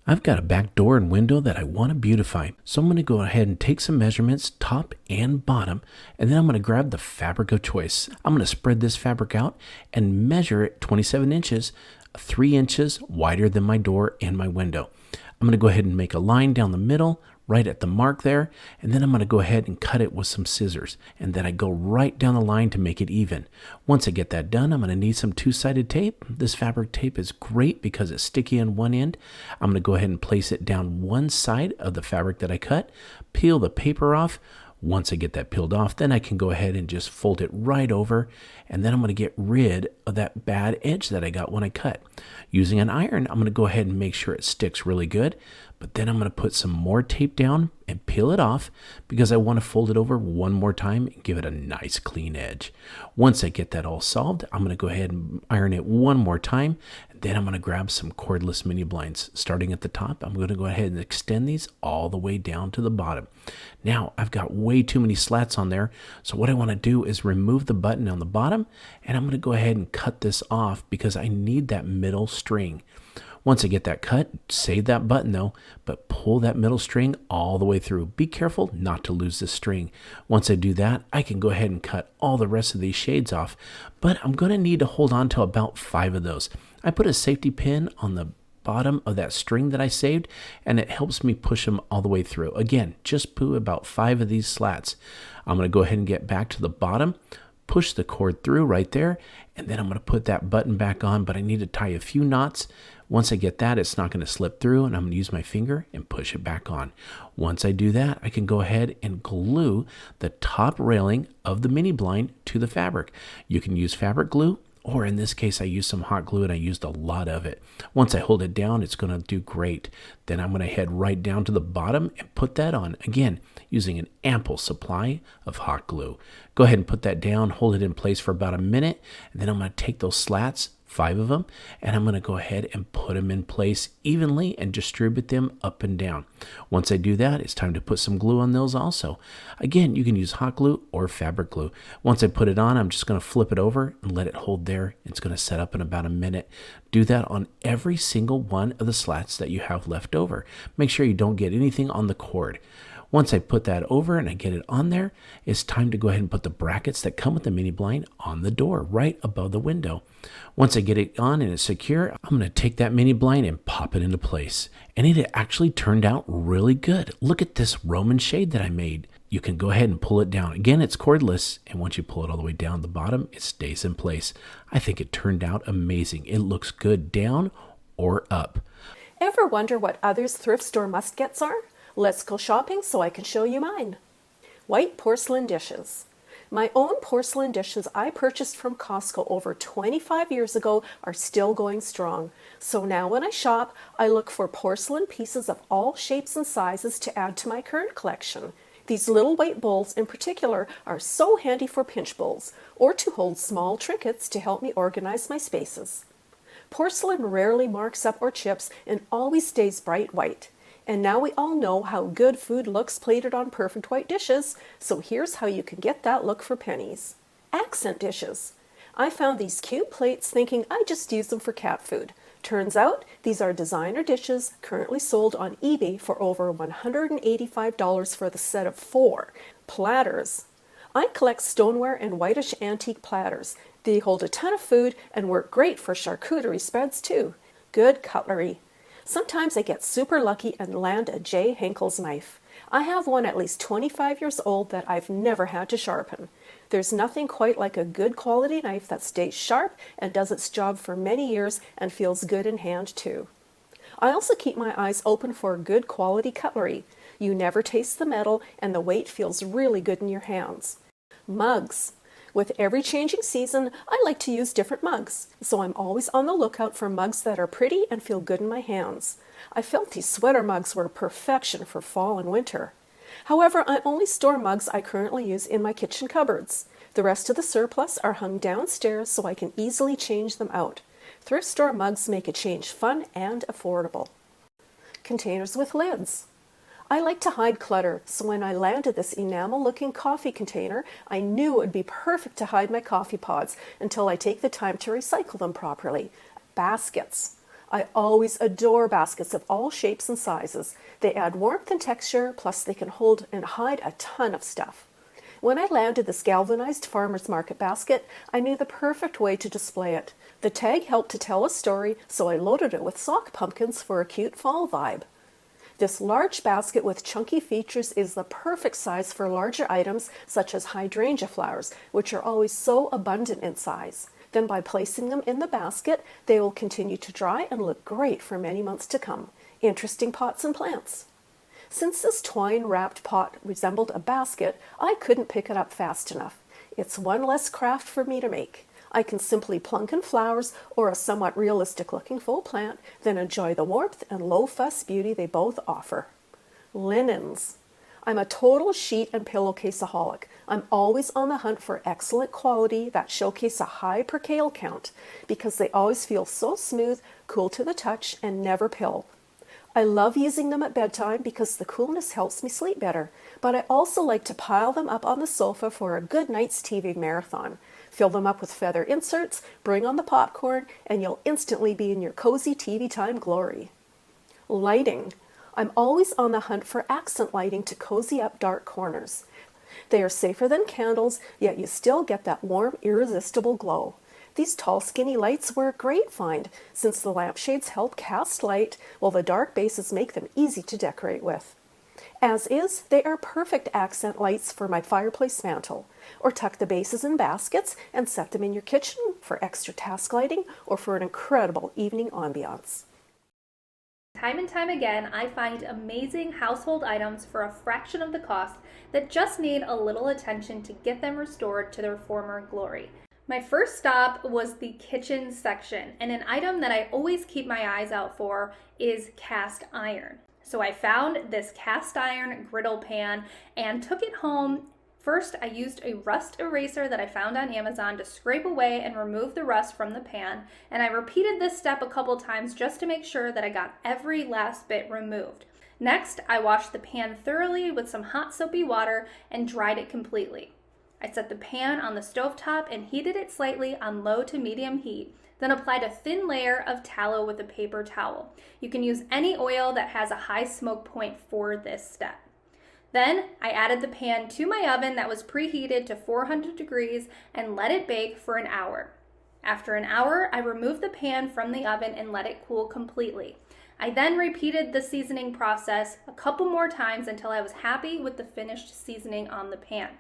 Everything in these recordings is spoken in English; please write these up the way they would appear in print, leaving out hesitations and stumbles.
I've got a back door and window that I want to beautify. So I'm going to go ahead and take some measurements, top and bottom, and then I'm going to grab the fabric of choice. I'm going to spread this fabric out and measure it 27 inches, 3 inches wider than my door and my window. I'm going to go ahead and make a line down the middle, right at the mark there, and then I'm going to go ahead and cut it with some scissors, and then I go right down the line to make it even. Once I get that done, I'm going to need some two-sided tape. This fabric tape is great because it's sticky on one end. I'm going to go ahead and place it down one side of the fabric that I cut, peel the paper off. Once I get that peeled off, then I can go ahead and just fold it right over, and then I'm going to get rid of that bad edge that I got when I cut. Using an iron, I'm going to go ahead and make sure it sticks really good, but then I'm going to put some more tape down and peel it off because I want to fold it over one more time and give it a nice clean edge. Once I get that all solved, I'm going to go ahead and iron it one more time. Then I'm going to grab some cordless mini blinds. Starting at the top, I'm going to go ahead and extend these all the way down to the bottom. Now, I've got way too many slats on there, so what I want to do is remove the button on the bottom, and I'm going to go ahead and cut this off because I need that middle string. Once I get that cut, save that button though, but pull that middle string all the way through. Be careful not to lose this string. Once I do that, I can go ahead and cut all the rest of these shades off, but I'm going to need to hold on to about 5 of those. I put a safety pin on the bottom of that string that I saved, and it helps me push them all the way through. Again, just put about 5 of these slats. I'm going to go ahead and get back to the bottom, push the cord through right there, and then I'm going to put that button back on, but I need to tie a few knots. Once I get that, it's not going to slip through, and I'm going to use my finger and push it back on. Once I do that, I can go ahead and glue the top railing of the mini blind to the fabric. You can use fabric glue, or in this case, I used some hot glue and I used a lot of it. Once I hold it down, it's going to do great. Then I'm going to head right down to the bottom and put that on, again, using an ample supply of hot glue. Go ahead and put that down, hold it in place for about a minute, and then I'm going to take those slats, 5 of them, and I'm going to go ahead and put them in place evenly and distribute them up and down. Once I do that, it's time to put some glue on those also. Again, you can use hot glue or fabric glue. Once I put it on, I'm just going to flip it over and let it hold there. It's going to set up in about a minute. Do that on every single one of the slats that you have left over. Make sure you don't get anything on the cord. Once I put that over and I get it on there, it's time to go ahead and put the brackets that come with the mini blind on the door, right above the window. Once I get it on and it's secure, I'm going to take that mini blind and pop it into place. And it actually turned out really good. Look at this Roman shade that I made. You can go ahead and pull it down. Again, it's cordless, and once you pull it all the way down the bottom, it stays in place. I think it turned out amazing. It looks good down or up. Ever wonder what others' thrift store must-gets are? Let's go shopping so I can show you mine. White porcelain dishes. My own porcelain dishes I purchased from Costco over 25 years ago are still going strong. So now when I shop, I look for porcelain pieces of all shapes and sizes to add to my current collection. These little white bowls in particular are so handy for pinch bowls or to hold small trinkets to help me organize my spaces. Porcelain rarely marks up or chips and always stays bright white. And now we all know how good food looks plated on perfect white dishes, so here's how you can get that look for pennies. Accent dishes. I found these cute plates thinking I'd just use them for cat food. Turns out these are designer dishes currently sold on eBay for over $185 for the set of 4. Platters. I collect stoneware and whitish antique platters. They hold a ton of food and work great for charcuterie spreads too. Good cutlery. Sometimes I get super lucky and land a J. Henkel's knife. I have one at least 25 years old that I've never had to sharpen. There's nothing quite like a good quality knife that stays sharp and does its job for many years and feels good in hand too. I also keep my eyes open for good quality cutlery. You never taste the metal and the weight feels really good in your hands. Mugs. With every changing season, I like to use different mugs, so I'm always on the lookout for mugs that are pretty and feel good in my hands. I felt these sweater mugs were perfection for fall and winter. However, I only store mugs I currently use in my kitchen cupboards. The rest of the surplus are hung downstairs so I can easily change them out. Thrift store mugs make a change fun and affordable. Containers with lids. I like to hide clutter, so when I landed this enamel-looking coffee container, I knew it would be perfect to hide my coffee pods until I take the time to recycle them properly. Baskets. I always adore baskets of all shapes and sizes. They add warmth and texture, plus they can hold and hide a ton of stuff. When I landed this galvanized farmer's market basket, I knew the perfect way to display it. The tag helped to tell a story, so I loaded it with sock pumpkins for a cute fall vibe. This large basket with chunky features is the perfect size for larger items such as hydrangea flowers, which are always so abundant in size. Then by placing them in the basket, they will continue to dry and look great for many months to come. Interesting pots and plants. Since this twine-wrapped pot resembled a basket, I couldn't pick it up fast enough. It's one less craft for me to make. I can simply plunk in flowers or a somewhat realistic-looking full plant, then enjoy the warmth and low-fuss beauty they both offer. Linens. I'm a total sheet and pillowcaseaholic. I'm always on the hunt for excellent quality that showcase a high percale count because they always feel so smooth, cool to the touch, and never pill. I love using them at bedtime because the coolness helps me sleep better, but I also like to pile them up on the sofa for a good night's TV marathon. Fill them up with feather inserts, bring on the popcorn, and you'll instantly be in your cozy TV time glory. Lighting. I'm always on the hunt for accent lighting to cozy up dark corners. They are safer than candles, yet you still get that warm, irresistible glow. These tall, skinny lights were a great find, since the lampshades help cast light, while the dark bases make them easy to decorate with. As is, they are perfect accent lights for my fireplace mantle, or tuck the bases in baskets and set them in your kitchen for extra task lighting or for an incredible evening ambiance. Time and time again, I find amazing household items for a fraction of the cost that just need a little attention to get them restored to their former glory. My first stop was the kitchen section, and an item that I always keep my eyes out for is cast iron. So I found this cast iron griddle pan and took it home. First, I used a rust eraser that I found on Amazon to scrape away and remove the rust from the pan, and I repeated this step a couple times just to make sure that I got every last bit removed. Next, I washed the pan thoroughly with some hot soapy water and dried it completely. I set the pan on the stovetop and heated it slightly on low to medium heat, then applied a thin layer of tallow with a paper towel. You can use any oil that has a high smoke point for this step. Then I added the pan to my oven that was preheated to 400 degrees and let it bake for an hour. After an hour, I removed the pan from the oven and let it cool completely. I then repeated the seasoning process a couple more times until I was happy with the finished seasoning on the pan.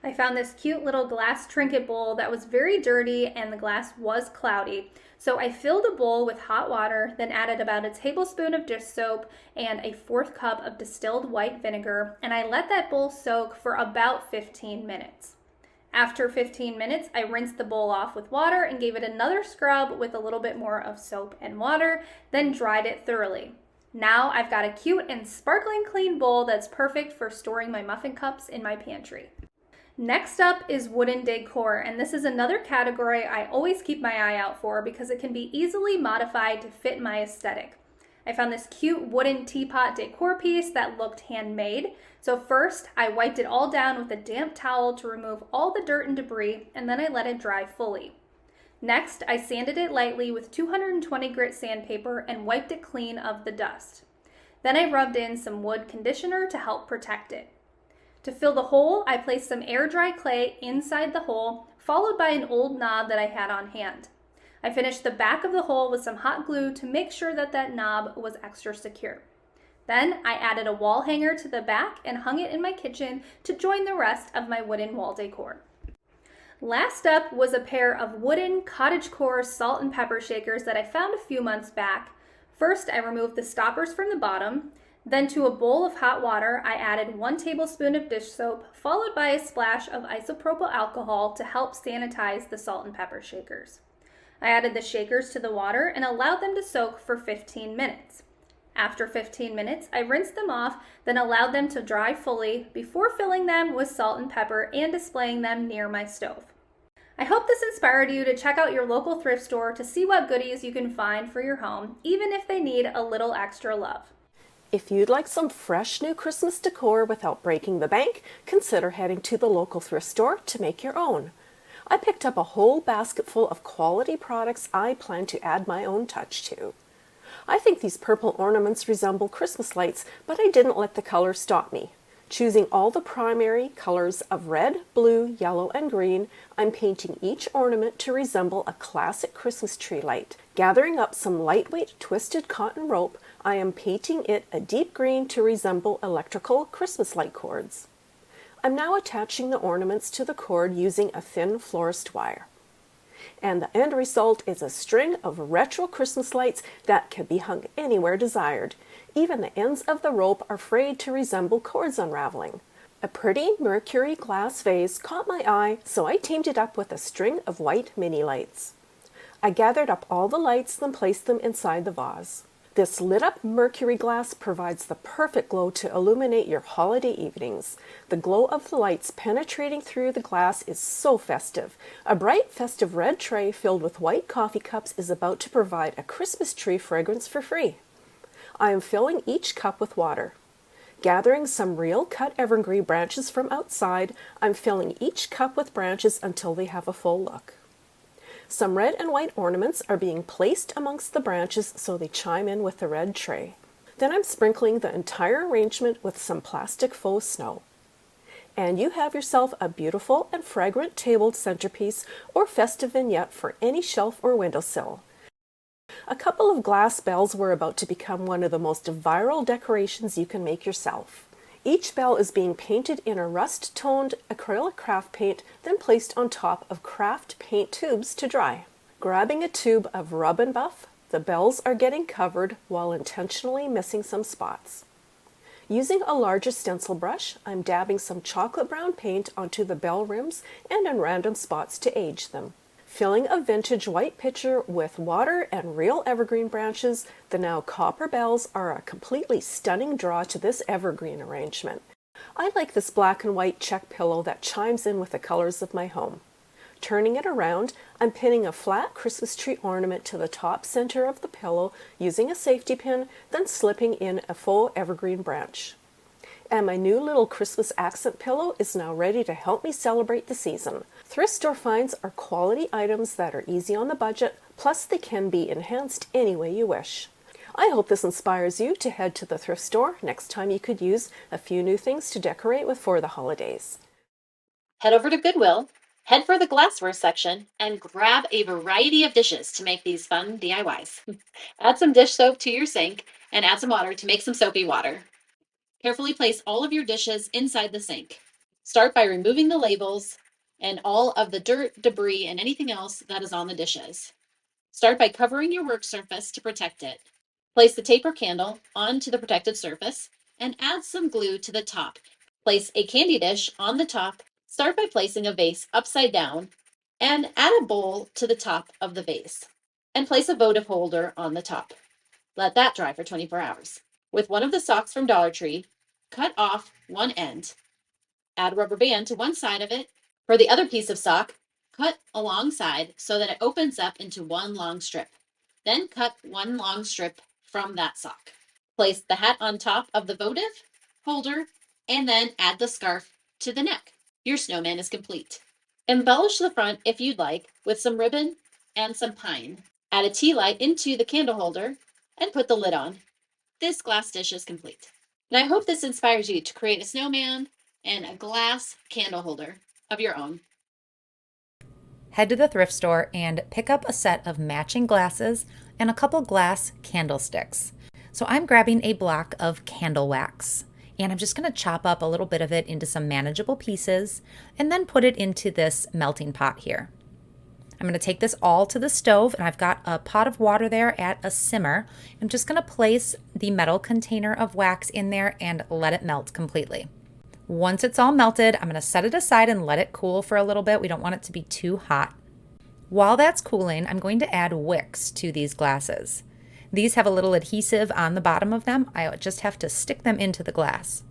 I found this cute little glass trinket bowl that was very dirty and the glass was cloudy. So I filled a bowl with hot water, then added about a tablespoon of dish soap and a 1/4 cup of distilled white vinegar, and I let that bowl soak for about 15 minutes. After 15 minutes, I rinsed the bowl off with water and gave it another scrub with a little bit more of soap and water, then dried it thoroughly. Now I've got a cute and sparkling clean bowl that's perfect for storing my muffin cups in my pantry. Next up is wooden decor, and this is another category I always keep my eye out for because it can be easily modified to fit my aesthetic. I found this cute wooden teapot decor piece that looked handmade. So first, I wiped it all down with a damp towel to remove all the dirt and debris, and then I let it dry fully. Next, I sanded it lightly with 220 grit sandpaper and wiped it clean of the dust. Then I rubbed in some wood conditioner to help protect it. To fill the hole, I placed some air dry clay inside the hole, followed by an old knob that I had on hand. I finished the back of the hole with some hot glue to make sure that that knob was extra secure. Then I added a wall hanger to the back and hung it in my kitchen to join the rest of my wooden wall decor. Last up was a pair of wooden cottagecore salt and pepper shakers that I found a few months back. First, I removed the stoppers from the bottom. Then to a bowl of hot water, I added 1 tablespoon of dish soap, followed by a splash of isopropyl alcohol to help sanitize the salt and pepper shakers. I added the shakers to the water and allowed them to soak for 15 minutes. After 15 minutes, I rinsed them off, then allowed them to dry fully before filling them with salt and pepper and displaying them near my stove. I hope this inspired you to check out your local thrift store to see what goodies you can find for your home, even if they need a little extra love. If you'd like some fresh new Christmas decor without breaking the bank, consider heading to the local thrift store to make your own. I picked up a whole basket full of quality products I plan to add my own touch to. I think these purple ornaments resemble Christmas lights, but I didn't let the color stop me. Choosing all the primary colors of red, blue, yellow, and green, I'm painting each ornament to resemble a classic Christmas tree light. Gathering up some lightweight twisted cotton rope, I am painting it a deep green to resemble electrical Christmas light cords. I'm now attaching the ornaments to the cord using a thin florist wire. And the end result is a string of retro Christmas lights that can be hung anywhere desired. Even the ends of the rope are frayed to resemble cords unraveling. A pretty mercury glass vase caught my eye, so I teamed it up with a string of white mini lights. I gathered up all the lights, then placed them inside the vase. This lit-up mercury glass provides the perfect glow to illuminate your holiday evenings. The glow of the lights penetrating through the glass is so festive. A bright, festive red tray filled with white coffee cups is about to provide a Christmas tree fragrance for free. I am filling each cup with water. Gathering some real cut evergreen branches from outside, I'm filling each cup with branches until they have a full look. Some red and white ornaments are being placed amongst the branches so they chime in with the red tray. Then I'm sprinkling the entire arrangement with some plastic faux snow. And you have yourself a beautiful and fragrant tabled centerpiece or festive vignette for any shelf or windowsill. A couple of glass bells were about to become one of the most viral decorations you can make yourself. Each bell is being painted in a rust-toned acrylic craft paint, then placed on top of craft paint tubes to dry. Grabbing a tube of Rub and Buff, the bells are getting covered while intentionally missing some spots. Using a larger stencil brush, I'm dabbing some chocolate brown paint onto the bell rims and in random spots to age them. Filling a vintage white pitcher with water and real evergreen branches, the now copper bells are a completely stunning draw to this evergreen arrangement. I like this black and white check pillow that chimes in with the colors of my home. Turning it around, I'm pinning a flat Christmas tree ornament to the top center of the pillow using a safety pin, then slipping in a faux evergreen branch. And my new little Christmas accent pillow is now ready to help me celebrate the season. Thrift store finds are quality items that are easy on the budget, plus they can be enhanced any way you wish. I hope this inspires you to head to the thrift store next time you could use a few new things to decorate with for the holidays. Head over to Goodwill, head for the glassware section, and grab a variety of dishes to make these fun DIYs. Add some dish soap to your sink and add some water to make some soapy water. Carefully place all of your dishes inside the sink. Start by removing the labels and all of the dirt, debris, and anything else that is on the dishes. Start by covering your work surface to protect it. Place the tape or candle onto the protected surface and add some glue to the top. Place a candy dish on the top. Start by placing a vase upside down and add a bowl to the top of the vase and place a votive holder on the top. Let that dry for 24 hours. With one of the socks from Dollar Tree, cut off one end. Add a rubber band to one side of it. For the other piece of sock, cut alongside so that it opens up into one long strip. Then cut one long strip from that sock. Place the hat on top of the votive holder and then add the scarf to the neck. Your snowman is complete. Embellish the front if you'd like with some ribbon and some pine. Add a tea light into the candle holder and put the lid on. This glass dish is complete. And I hope this inspires you to create a snowman and a glass candle holder of your own. Head to the thrift store and pick up a set of matching glasses and a couple glass candlesticks. So I'm grabbing a block of candle wax and I'm just going to chop up a little bit of it into some manageable pieces and then put it into this melting pot here. I'm going to take this all to the stove and I've got a pot of water there at a simmer. I'm just going to place the metal container of wax in there and let it melt completely. Once it's all melted, I'm going to set it aside and let it cool for a little bit. We don't want it to be too hot. While that's cooling, I'm going to add wicks to these glasses. These have a little adhesive on the bottom of them. I just have to stick them into the glass.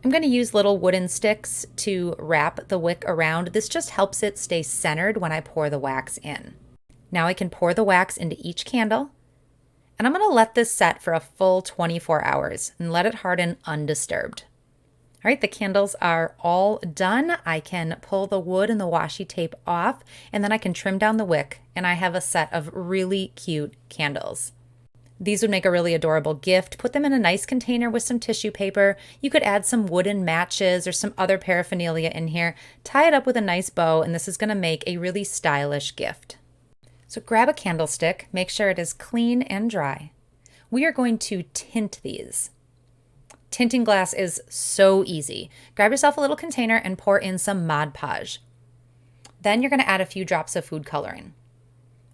I'm going to use little wooden sticks to wrap the wick around. This just helps it stay centered when I pour the wax in. Now I can pour the wax into each candle, and I'm going to let this set for a full 24 hours and let it harden undisturbed. All right, the candles are all done. I can pull the wood and the washi tape off, and then I can trim down the wick, and I have a set of really cute candles. These would make a really adorable gift. Put them in a nice container with some tissue paper. You could add some wooden matches or some other paraphernalia in here. Tie it up with a nice bow, and this is going to make a really stylish gift. So grab a candlestick, make sure it is clean and dry. We are going to tint these. Tinting glass is so easy. Grab yourself a little container and pour in some Mod Podge. Then you're going to add a few drops of food coloring.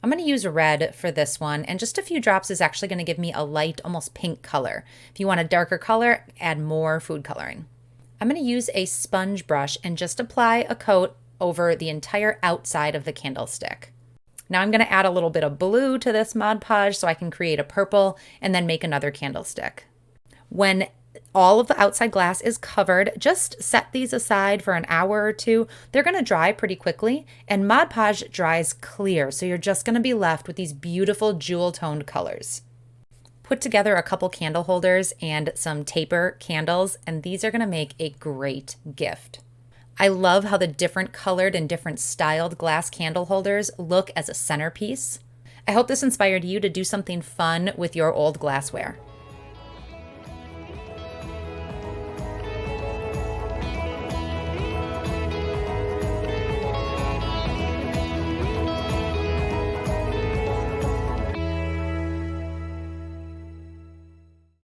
I'm going to use red for this one, and just a few drops is actually going to give me a light, almost pink color. If you want a darker color, add more food coloring. I'm going to use a sponge brush and just apply a coat over the entire outside of the candlestick. Now I'm going to add a little bit of blue to this Mod Podge so I can create a purple and then make another candlestick. When all of the outside glass is covered, just set these aside for an hour or two. They're going to dry pretty quickly, and Mod Podge dries clear, so you're just going to be left with these beautiful jewel-toned colors. Put together a couple candle holders and some taper candles, and these are going to make a great gift. I love how the different colored and different styled glass candle holders look as a centerpiece. I hope this inspired you to do something fun with your old glassware.